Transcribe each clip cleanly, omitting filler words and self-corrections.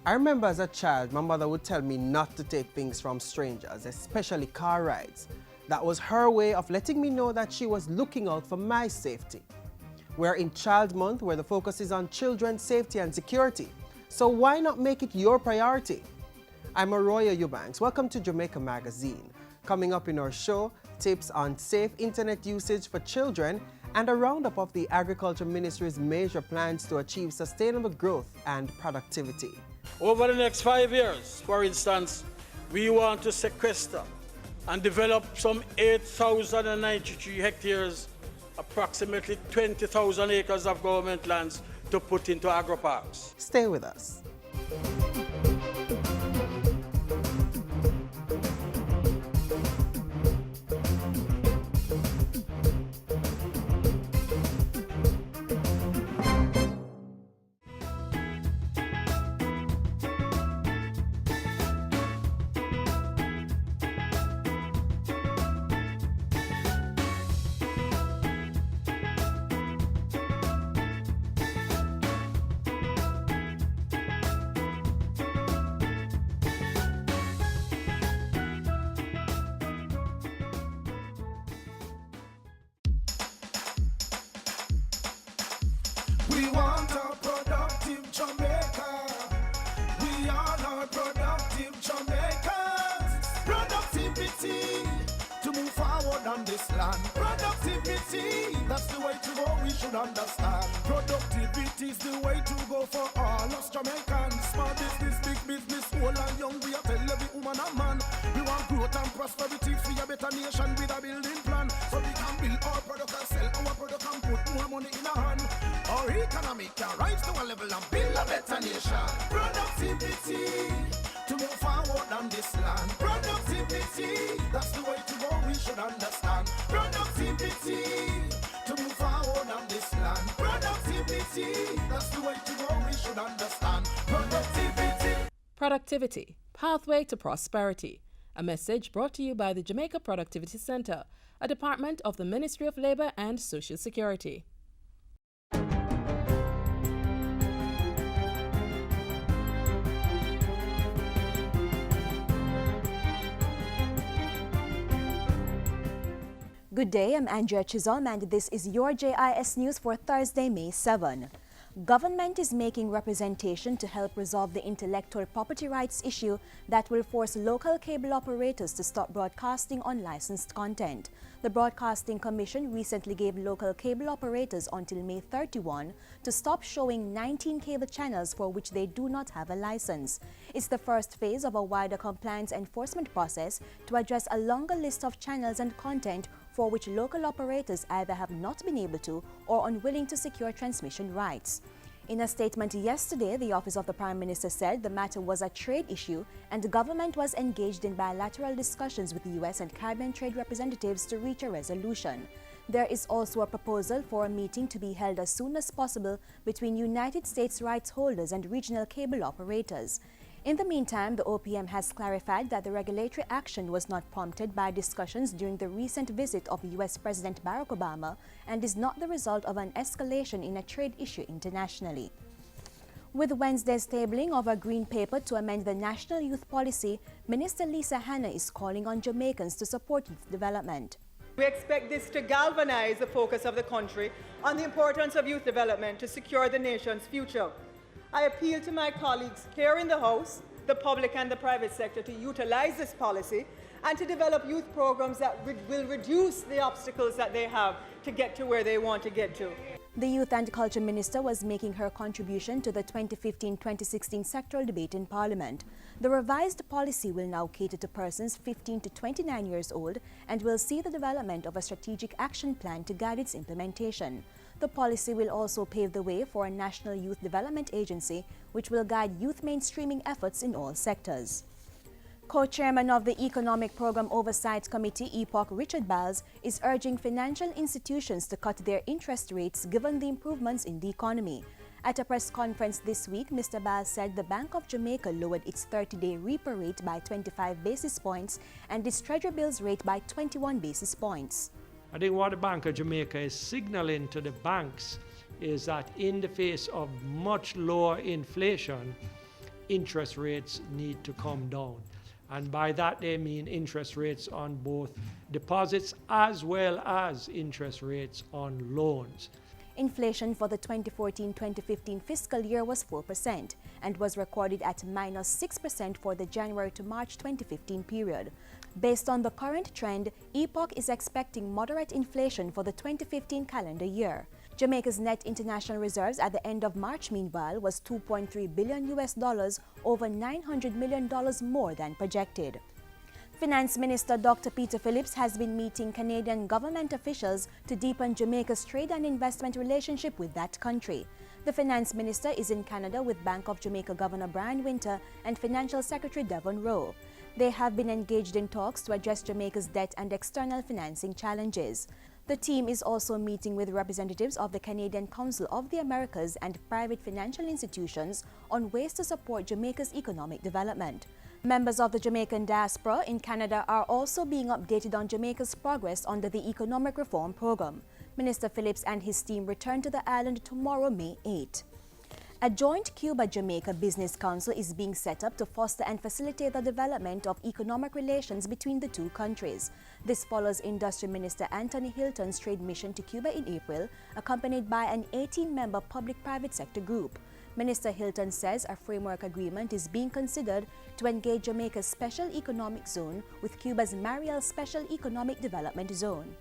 I remember as a child, my mother would tell me not to take things from strangers, especially car rides. That was her way of letting me know that she was looking out for my safety. We're in Child Month, where the focus is on children's safety and security. So why not make it your priority? I'm Arroyo Eubanks. Welcome to Jamaica Magazine. Coming up in our show, tips on safe internet usage for children and a roundup of the Agriculture Ministry's major plans to achieve sustainable growth and productivity. Over the next 5 years, for instance, we want to sequester and develop some 8,093 hectares, approximately 20,000 acres of government lands to put into agro-parks. Stay with us. We want a productive Jamaica. We are not productive Jamaicans. Productivity to move forward on this land. Productivity, that's the way to go, we should understand. Productivity is the way to go for all us Jamaicans. Small business, big business, old and young, we are tell every woman and man. We want growth and prosperity for a better nation with a building plan. So we can build our product and sell our product and put more money in our hand. Our economy can rise to a level and build a better nation. Productivity to move forward on this land. Productivity, that's the way to go, we should understand. Productivity to move forward on this land. Productivity, that's the way to go, we should understand. Productivity. Productivity, Pathway to Prosperity. A message brought to you by the Jamaica Productivity Center, a department of the Ministry of Labor and Social Security. Good day, I'm Andrea Chisholm and this is your JIS News for Thursday, May 7. Government is making representation to help resolve the intellectual property rights issue that will force local cable operators to stop broadcasting unlicensed content. The Broadcasting Commission recently gave local cable operators until May 31 to stop showing 19 cable channels for which they do not have a license. It's the first phase of a wider compliance enforcement process to address a longer list of channels and content for which local operators either have not been able to or unwilling to secure transmission rights. In a statement yesterday, the Office of the Prime Minister said the matter was a trade issue and the government was engaged in bilateral discussions with the U.S. and Caribbean trade representatives to reach a resolution. There is also a proposal for a meeting to be held as soon as possible between United States rights holders and regional cable operators. In the meantime, the OPM has clarified that the regulatory action was not prompted by discussions during the recent visit of U.S. President Barack Obama and is not the result of an escalation in a trade issue internationally. With Wednesday's tabling of a green paper to amend the National Youth Policy, Minister Lisa Hanna is calling on Jamaicans to support youth development. We expect this to galvanize the focus of the country on the importance of youth development to secure the nation's future. I appeal to my colleagues here in the House, the public and the private sector to utilize this policy and to develop youth programs that will reduce the obstacles that they have to get to where they want to get to. The Youth and Culture Minister was making her contribution to the 2015-2016 sectoral debate in Parliament. The revised policy will now cater to persons 15 to 29 years old and will see the development of a strategic action plan to guide its implementation. The policy will also pave the way for a National Youth Development Agency, which will guide youth mainstreaming efforts in all sectors. Co-chairman of the Economic Program Oversight Committee, EPOC, Richard Biles, is urging financial institutions to cut their interest rates given the improvements in the economy. At a press conference this week, Mr. Biles said the Bank of Jamaica lowered its 30-day repo rate by 25 basis points and its Treasury bills rate by 21 basis points. I think what the Bank of Jamaica is signaling to the banks is that in the face of much lower inflation, interest rates need to come down. And by that they mean interest rates on both deposits as well as interest rates on loans. Inflation for the 2014-2015 fiscal year was 4% and was recorded at -6% for the January to March 2015 period. Based on the current trend, EPOC is expecting moderate inflation for the 2015 calendar year. Jamaica's net international reserves at the end of March, meanwhile, was $2.3 billion, over $900 million more than projected. Finance Minister Dr. Peter Phillips has been meeting Canadian government officials to deepen Jamaica's trade and investment relationship with that country. The Finance Minister is in Canada with Bank of Jamaica Governor Brian Winter and Financial Secretary Devon Rowe. They have been engaged in talks to address Jamaica's debt and external financing challenges. The team is also meeting with representatives of the Canadian Council of the Americas and private financial institutions on ways to support Jamaica's economic development. Members of the Jamaican diaspora in Canada are also being updated on Jamaica's progress under the Economic Reform Program. Minister Phillips and his team return to the island tomorrow, May 8. A joint Cuba-Jamaica Business Council is being set up to foster and facilitate the development of economic relations between the two countries. This follows Industry Minister Anthony Hilton's trade mission to Cuba in April, accompanied by an 18-member public-private sector group. Minister Hilton says a framework agreement is being considered to engage Jamaica's Special Economic Zone with Cuba's Mariel Special Economic Development Zone.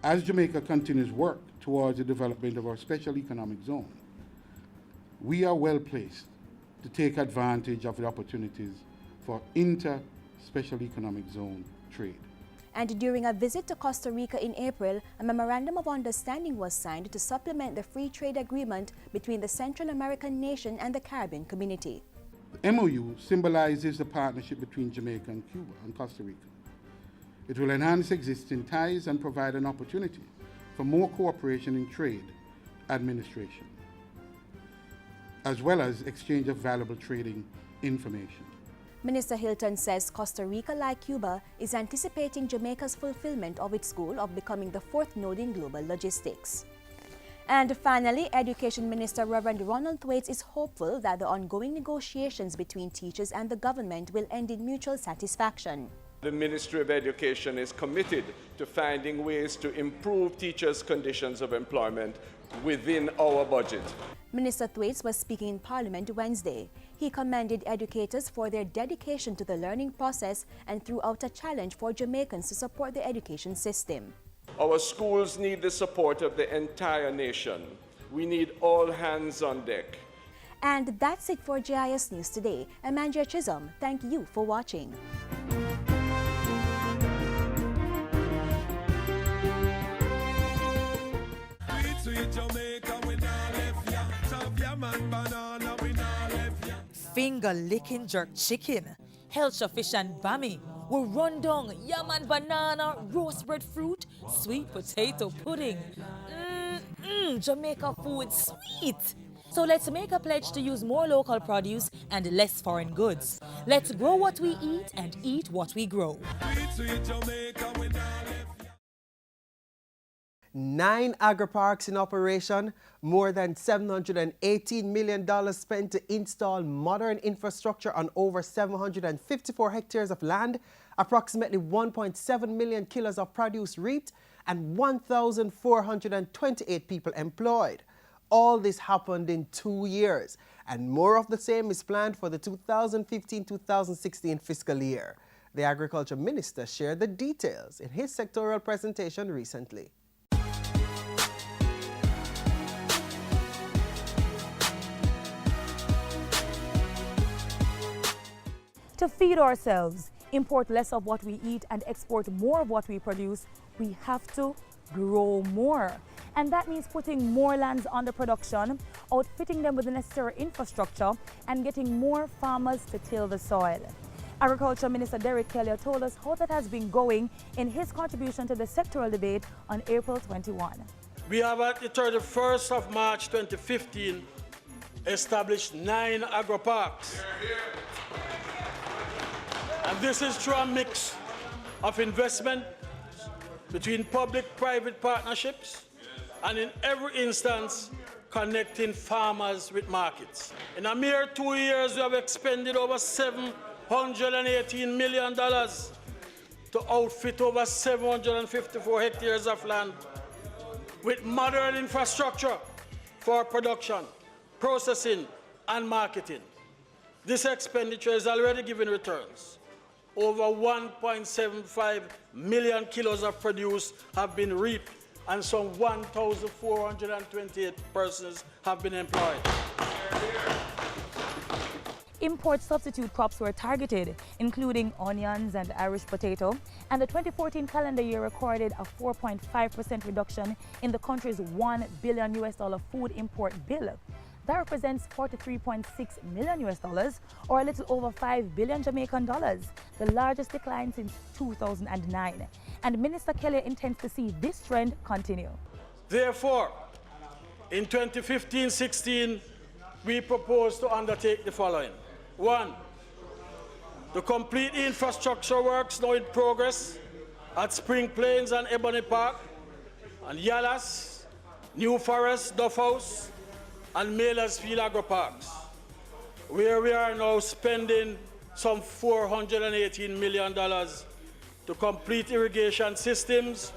As Jamaica continues work towards the development of our Special Economic Zone, we are well placed to take advantage of the opportunities for inter-Special Economic Zone trade. And during a visit to Costa Rica in April, a memorandum of understanding was signed to supplement the free trade agreement between the Central American nation and the Caribbean community. The MOU symbolizes the partnership between Jamaica and Cuba and Costa Rica. It will enhance existing ties and provide an opportunity for more cooperation in trade administration, as well as exchange of valuable trading information. Minister Hilton says Costa Rica, like Cuba, is anticipating Jamaica's fulfillment of its goal of becoming the fourth node in global logistics. And finally, Education Minister Reverend Ronald Thwaites is hopeful that the ongoing negotiations between teachers and the government will end in mutual satisfaction. The Ministry of Education is committed to finding ways to improve teachers' conditions of employment within our budget. Minister Thwaites was speaking in Parliament Wednesday. He commended educators for their dedication to the learning process and threw out a challenge for Jamaicans to support the education system. Our schools need the support of the entire nation. We need all hands on deck. And that's it for JIS News today. I'm Andrea Chisholm. Thank you for watching. Finger-licking jerk chicken, Helcher fish and bami, we run down yam and banana, roast breadfruit, sweet potato pudding. Jamaica food sweet. So let's make a pledge to use more local produce and less foreign goods. Let's grow what we eat and eat what we grow. 9 agri-parks in operation, more than $718 million spent to install modern infrastructure on over 754 hectares of land, approximately 1.7 million kilos of produce reaped, and 1,428 people employed. All this happened in 2 years, and more of the same is planned for the 2015-2016 fiscal year. The Agriculture Minister shared the details in his sectoral presentation recently. To feed ourselves, import less of what we eat and export more of what we produce, we have to grow more. And that means putting more lands under production, outfitting them with the necessary infrastructure, and getting more farmers to till the soil. Agriculture Minister Derek Kelly told us how that has been going in his contribution to the sectoral debate on April 21. We have at the 31st of March 2015 established 9 agri-parks. And this is through a mix of investment between public-private partnerships, and in every instance, connecting farmers with markets. In a mere 2 years, we have expended over $718 million to outfit over 754 hectares of land with modern infrastructure for production, processing, and marketing. This expenditure is already giving returns. Over 1.75 million kilos of produce have been reaped, and some 1,428 persons have been employed. Import substitute crops were targeted, including onions and Irish potato, and the 2014 calendar year recorded a 4.5% reduction in the country's $1 billion food import bill. That represents $43.6 million, or a little over 5 billion Jamaican dollars, the largest decline since 2009. And Minister Kelly intends to see this trend continue. Therefore, in 2015-16, we propose to undertake the following. 1, to complete the infrastructure works now in progress at Spring Plains and Ebony Park, and Yalas, New Forest, Duff House, and Mailersfield Agro Parks, where we are now spending some $418 million to complete irrigation systems,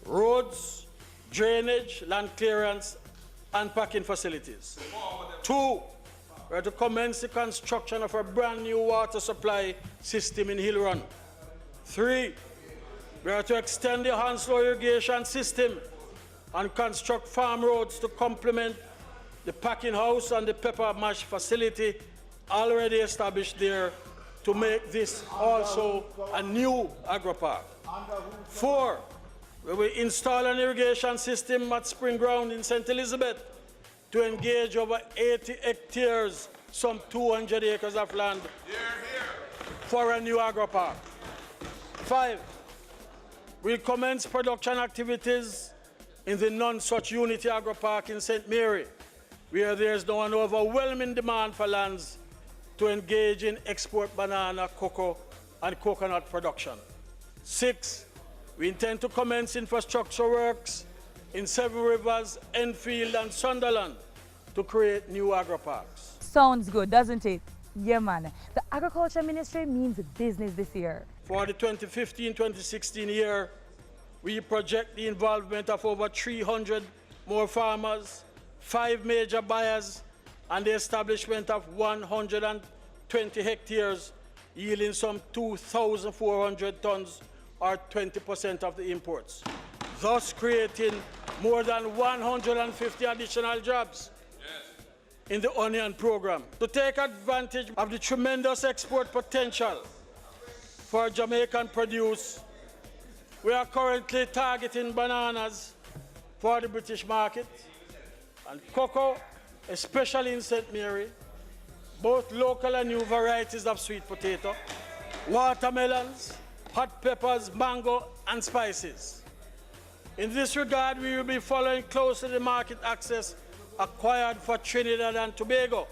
roads, drainage, land clearance, and parking facilities. 2, we are to commence the construction of a brand new water supply system in Hill Run. 3, we are to extend the Hanslow irrigation system and construct farm roads to complement the packing house and the pepper mash facility already established there to make this also a new agro-park. 4, we will install an irrigation system at Spring Ground in St. Elizabeth to engage over 80 hectares, some 200 acres of land for a new agro-park. 5, we'll commence production activities in the non-such Unity Agro-Park in St. Mary, where there is now an overwhelming demand for lands to engage in export banana, cocoa, and coconut production. 6, we intend to commence infrastructure works in Seven Rivers, Enfield, and Sunderland to create new agro-parks. Sounds good, doesn't it? Yeah, man. The Agriculture Ministry means business this year. For the 2015-2016 year, we project the involvement of over 300 more farmers, 5 major buyers, and the establishment of 120 hectares, yielding some 2,400 tons, or 20% of the imports, thus creating more than 150 additional jobs in the onion program. To take advantage of the tremendous export potential for Jamaican produce, we are currently targeting bananas for the British market and cocoa, especially in St. Mary, both local and new varieties of sweet potato, watermelons, hot peppers, mango, and spices. In this regard, we will be following closely the market access acquired for Trinidad and Tobago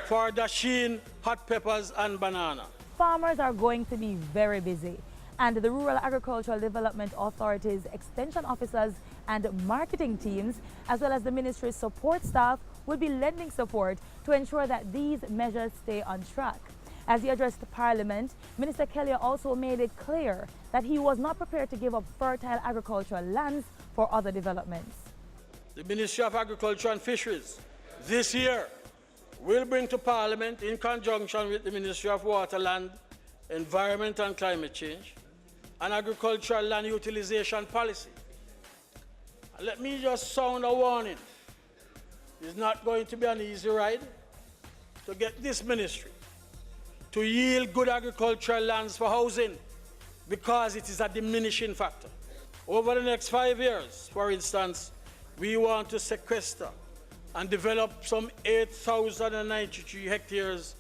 for dasheen, hot peppers, and banana. Farmers are going to be very busy, and the Rural Agricultural Development Authority's extension officers and marketing teams, as well as the ministry's support staff, will be lending support to ensure that these measures stay on track. As he addressed Parliament, Minister Kelly also made it clear that he was not prepared to give up fertile agricultural lands for other developments. The Ministry of Agriculture and Fisheries this year will bring to Parliament, in conjunction with the Ministry of Water, Land, Environment and Climate Change, an agricultural land utilization policy. And let me just sound a warning. It's not going to be an easy ride to get this ministry to yield good agricultural lands for housing, because it is a diminishing factor. Over the next 5 years, for instance, we want to sequester and develop some 8,093 hectares,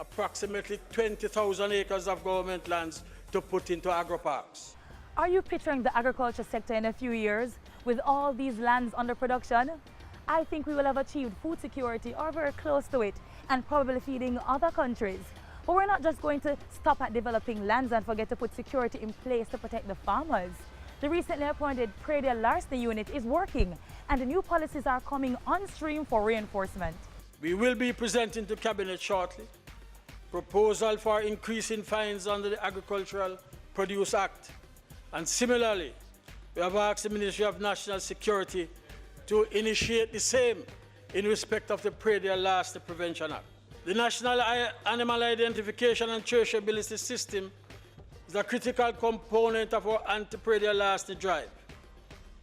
approximately 20,000 acres of government lands to put into agro-parks. Are you picturing the agriculture sector in a few years with all these lands under production? I think we will have achieved food security or very close to it, and probably feeding other countries. But we're not just going to stop at developing lands and forget to put security in place to protect the farmers. The recently appointed Pradial Larceny Unit is working, and the new policies are coming on stream for reinforcement. We will be presenting to Cabinet shortly proposal for increasing fines under the Agricultural Produce Act. And similarly, we have asked the Ministry of National Security to initiate the same in respect of the Pradial Larceny Prevention Act. The National Animal Identification and Traceability System is a critical component of our anti-pradial larceny drive.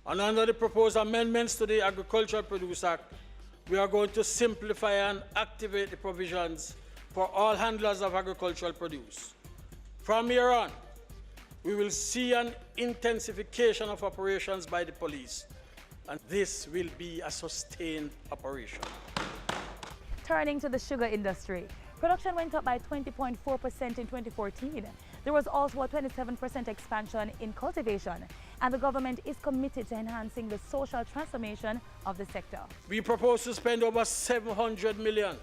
And under the proposed amendments to the Agricultural Produce Act, we are going to simplify and activate the provisions for all handlers of agricultural produce. From here on, we will see an intensification of operations by the police, and this will be a sustained operation. Turning to the sugar industry, production went up by 20.4% in 2014. There was also a 27% expansion in cultivation, and the government is committed to enhancing the social transformation of the sector. We propose to spend over $700 million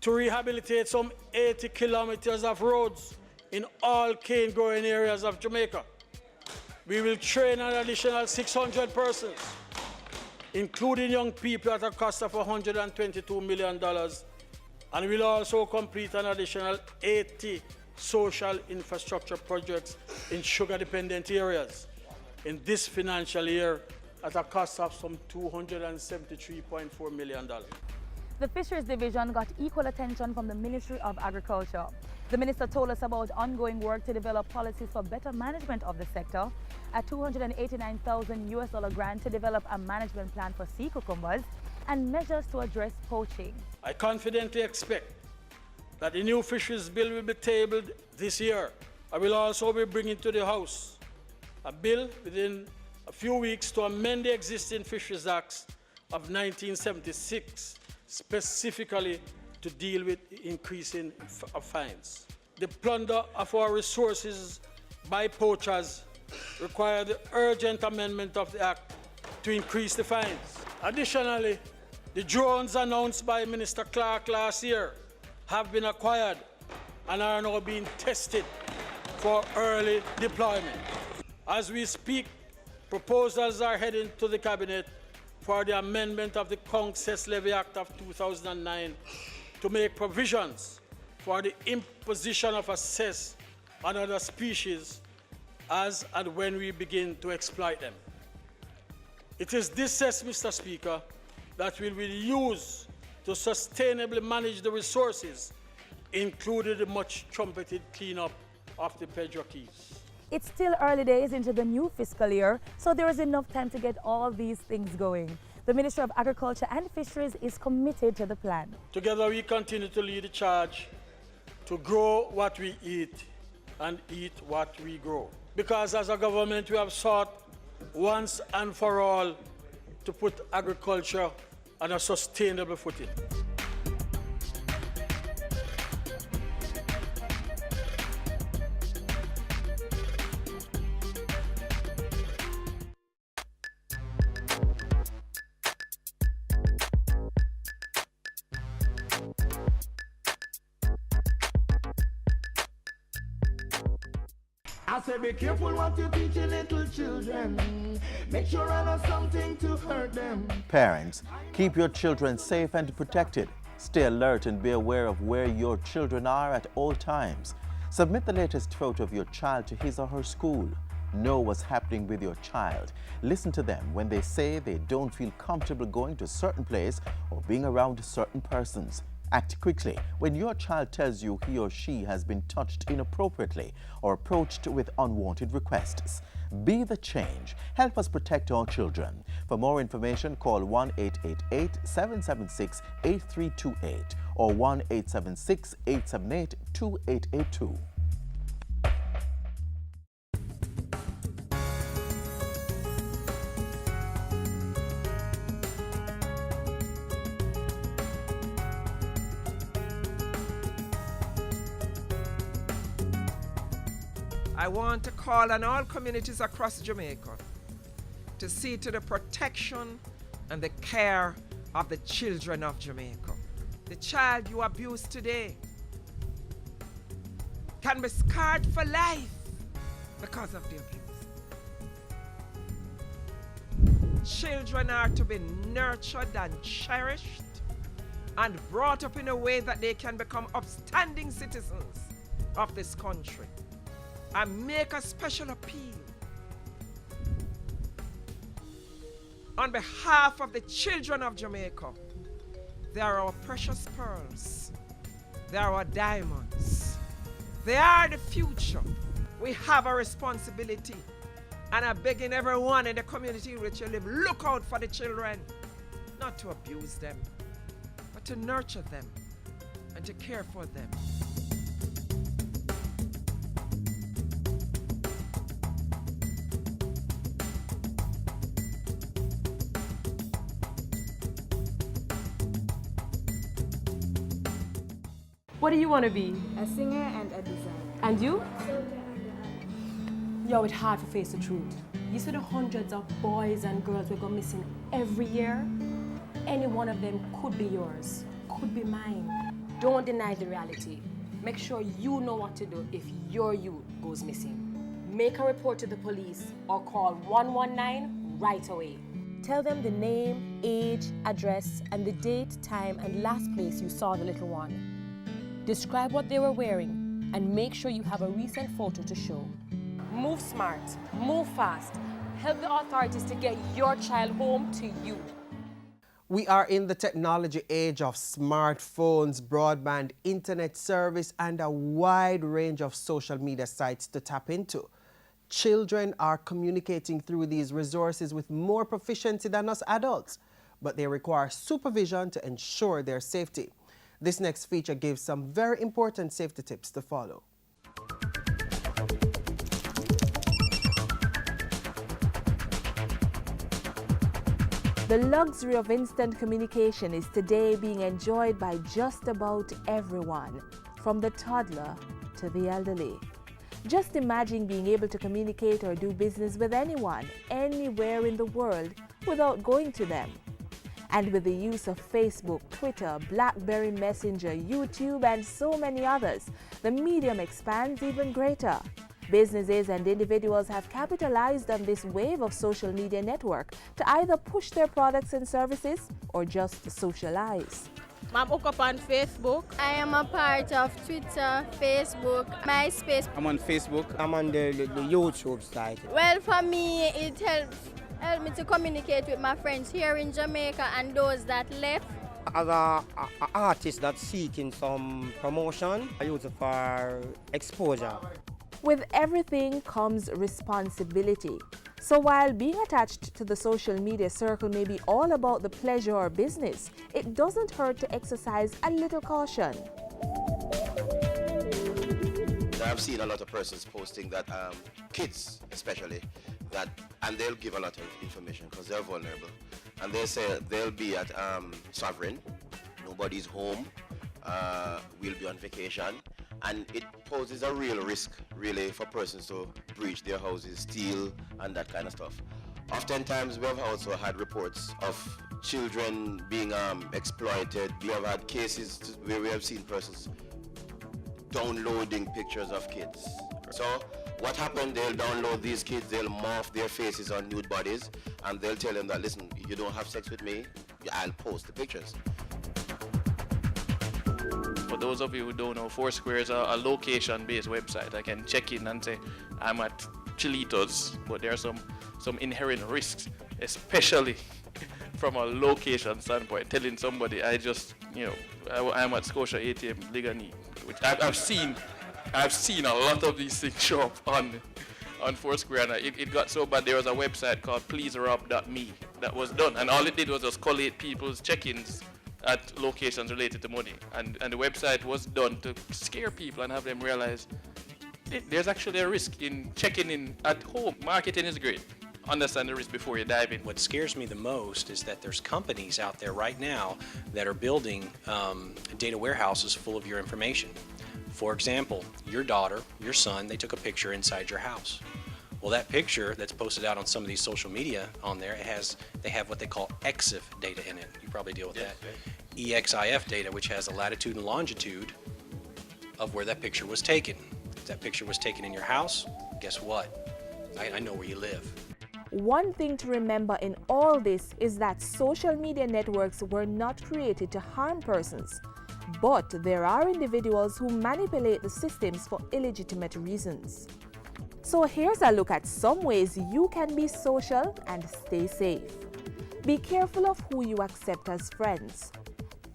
to rehabilitate some 80 kilometers of roads in all cane-growing areas of Jamaica. We will train an additional 600 persons, including young people, at a cost of $122 million, and we'll also complete an additional 80 social infrastructure projects in sugar-dependent areas in this financial year at a cost of some $273.4 million. The Fisheries Division got equal attention from the Ministry of Agriculture. The minister told us about ongoing work to develop policies for better management of the sector, a $289,000 grant to develop a management plan for sea cucumbers, and measures to address poaching. I confidently expect that the new fisheries bill will be tabled this year. I will also be bringing to the House a bill within a few weeks to amend the existing Fisheries Acts of 1976, specifically to deal with increasing of fines. The plunder of our resources by poachers require the urgent amendment of the Act to increase the fines. Additionally, the drones announced by Minister Clark last year have been acquired and are now being tested for early deployment. As we speak, proposals are heading to the Cabinet for the amendment of the Conch Cess Levy Act of 2009 to make provisions for the imposition of a cess on other species as and when we begin to exploit them. It is this cess, Mr. Speaker, that we will use to sustainably manage the resources, including the much trumpeted cleanup of the Pedro Keys. It's still early days into the new fiscal year, so there is enough time to get all these things going. The Ministry of Agriculture and Fisheries is committed to the plan. Together we continue to lead the charge to grow what we eat and eat what we grow. Because as a government we have sought once and for all to put agriculture on a sustainable footing. I say be careful what you teach your little children. Make sure I know something to hurt them. Parents, keep your children safe and protected. Stay alert and be aware of where your children are at all times. Submit the latest photo of your child to his or her school. Know what's happening with your child. Listen to them when they say they don't feel comfortable going to a certain place or being around certain persons. Act quickly when your child tells you he or she has been touched inappropriately or approached with unwanted requests. Be the change. Help us protect our children. For more information, call 1-888-776-8328 or 1-876-878-2882. I want to call on all communities across Jamaica to see to the protection and the care of the children of Jamaica. The child you abuse today can be scarred for life because of the abuse. Children are to be nurtured and cherished and brought up in a way that they can become upstanding citizens of this country. I make a special appeal on behalf of the children of Jamaica. They are our precious pearls. They are our diamonds. They are the future. We have a responsibility. And I'm begging everyone in the community in which you live, look out for the children. Not to abuse them, but to nurture them and to care for them. What do you want to be? A singer and a designer. And you? Yo, it's hard to face the truth. You see the hundreds of boys and girls we go missing every year? Any one of them could be yours, could be mine. Don't deny the reality. Make sure you know what to do if your youth goes missing. Make a report to the police or call 119 right away. Tell them the name, age, address, and the date, time, and last place you saw the little one. Describe what they were wearing and make sure you have a recent photo to show. Move smart, move fast. Help the authorities to get your child home to you. We are in the technology age of smartphones, broadband, internet service, and a wide range of social media sites to tap into. Children are communicating through these resources with more proficiency than us adults, but they require supervision to ensure their safety. This next feature gives some very important safety tips to follow. The luxury of instant communication is today being enjoyed by just about everyone, from the toddler to the elderly. Just imagine being able to communicate or do business with anyone, anywhere in the world, without going to them. And with the use of Facebook, Twitter, BlackBerry Messenger, YouTube, and so many others, the medium expands even greater. Businesses and individuals have capitalized on this wave of social media network to either push their products and services or just to socialize. I'm hooked up on Facebook. I am a part of Twitter, Facebook, MySpace. I'm on Facebook. I'm on the YouTube site. Well, for me, it helped me to communicate with my friends here in Jamaica and those that left. As an artist that's seeking some promotion, I use it for exposure. With everything comes responsibility. So while being attached to the social media circle may be all about the pleasure or business, it doesn't hurt to exercise a little caution. I've seen a lot of persons posting that, kids especially, and they'll give a lot of information because they're vulnerable. And they say they'll be at Sovereign, nobody's home, we'll be on vacation. And it poses a real risk, really, for persons to breach their houses, steal, and that kind of stuff. Oftentimes, we have also had reports of children being exploited. We have had cases where we have seen persons downloading pictures of kids. So what happened, they'll download these kids, they'll morph their faces on nude bodies, and they'll tell them that, listen, you don't have sex with me, I'll post the pictures. For those of you who don't know, Foursquare is a location-based website. I can check in and say, I'm at Chilitos, but there are some inherent risks, especially from a location standpoint. Telling somebody, I'm at Scotia ATM, Ligani, which I've seen a lot of these things show up on Foursquare, and it got so bad. There was a website called pleaserob.me that was done, and all it did was just collate people's check-ins at locations related to money, and the website was done to scare people and have them realize there's actually a risk in checking in at home. Marketing is great. Understand the risk before you dive in. What scares me the most is that there's companies out there right now that are building data warehouses full of your information. For example, your daughter, your son, they took a picture inside your house. Well, that picture that's posted out on some of these social media on there, they have what they call EXIF data in it. You probably deal with that. EXIF data, which has the latitude and longitude of where that picture was taken. If that picture was taken in your house, guess what? I know where you live. One thing to remember in all this is that social media networks were not created to harm persons, but there are individuals who manipulate the systems for illegitimate reasons. So here's a look at some ways you can be social and stay safe. Be careful of who you accept as friends.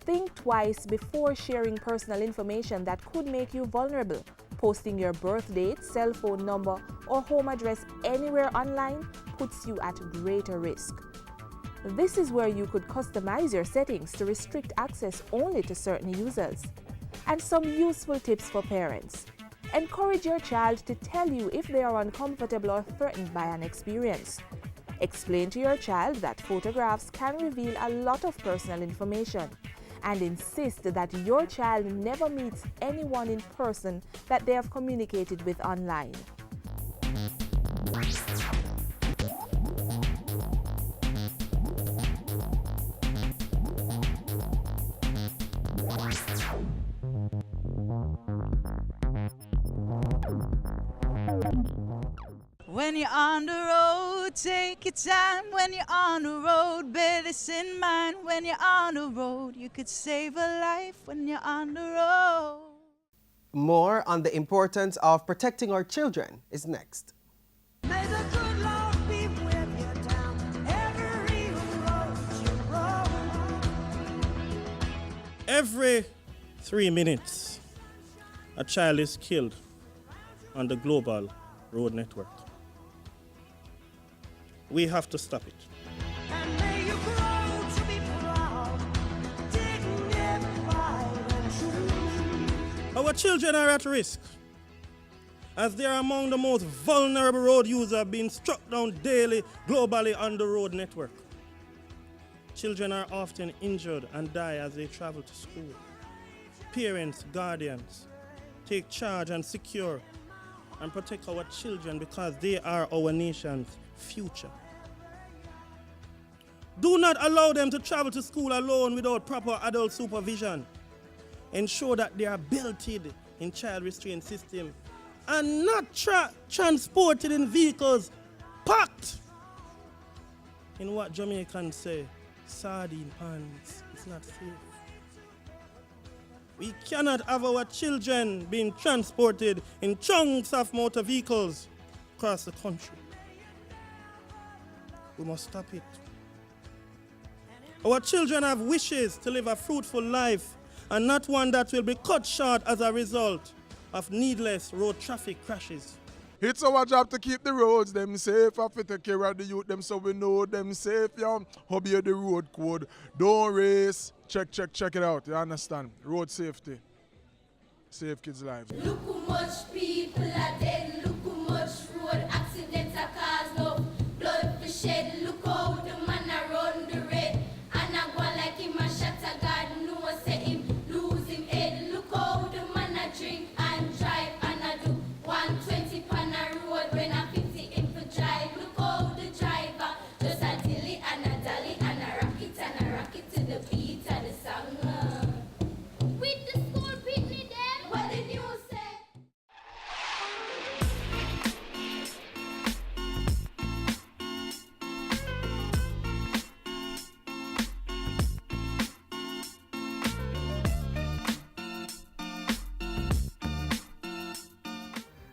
Think twice before sharing personal information that could make you vulnerable. Posting your birth date, cell phone number, or home address anywhere online puts you at greater risk. This is where you could customize your settings to restrict access only to certain users. And some useful tips for parents. Encourage your child to tell you if they are uncomfortable or threatened by an experience. Explain to your child that photographs can reveal a lot of personal information, and insist that your child never meets anyone in person that they have communicated with online. When you're on the road, take your time. When you're on the road, bear this in mind. When you're on the road, you could save a life when you're on the road. More on the importance of protecting our children is next. May the good Lord be with you down every road you roll. Every 3 minutes, a child is killed on the global road network. We have to stop it. And may you grow to be proud, dignified and true. Our children are at risk, as they are among the most vulnerable road users being struck down daily globally on the road network. Children are often injured and die as they travel to school. Parents, guardians, take charge and secure and protect our children because they are our nation's future. Do not allow them to travel to school alone without proper adult supervision. Ensure that they are belted in child restraint system and not transported in vehicles packed in what Jamaicans say, sardine pans. It's not safe. We cannot have our children being transported in chunks of motor vehicles across the country. We must stop it. Our children have wishes to live a fruitful life and not one that will be cut short as a result of needless road traffic crashes. It's our job to keep the roads them safe, and to take care of the youth them so we know them safe. Yeah. Obey the road code. Don't race. Check it out. You understand? Road safety. Save kids' lives. Look how much people are dead. Look how much road accidents are caused. No blood for shed. Look how the man a run the red. And I go like him a shot a God. No say him lose him head. Look how the man a drink and drive. And I do 120 on a road when I 50 him for drive. Look how the driver just a dilly and a dally and a rock it to the beat of the song. With the school picnic them, what did you say?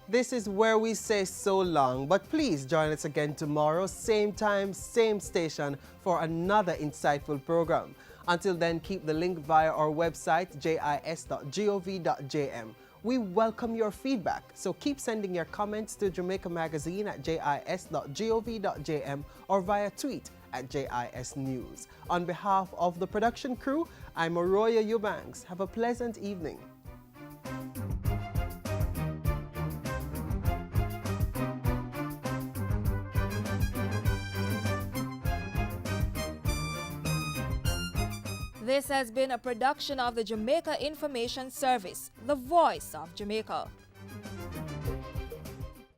This is where we say so long, but please join us again tomorrow, same time, same station, for another insightful program. Until then, keep the link via our website, jis.gov.jm. We welcome your feedback, so keep sending your comments to Jamaica Magazine at jis.gov.jm or via tweet at JISnews. On behalf of the production crew, I'm Arroyo Eubanks. Have a pleasant evening. This has been a production of the Jamaica Information Service, the voice of Jamaica.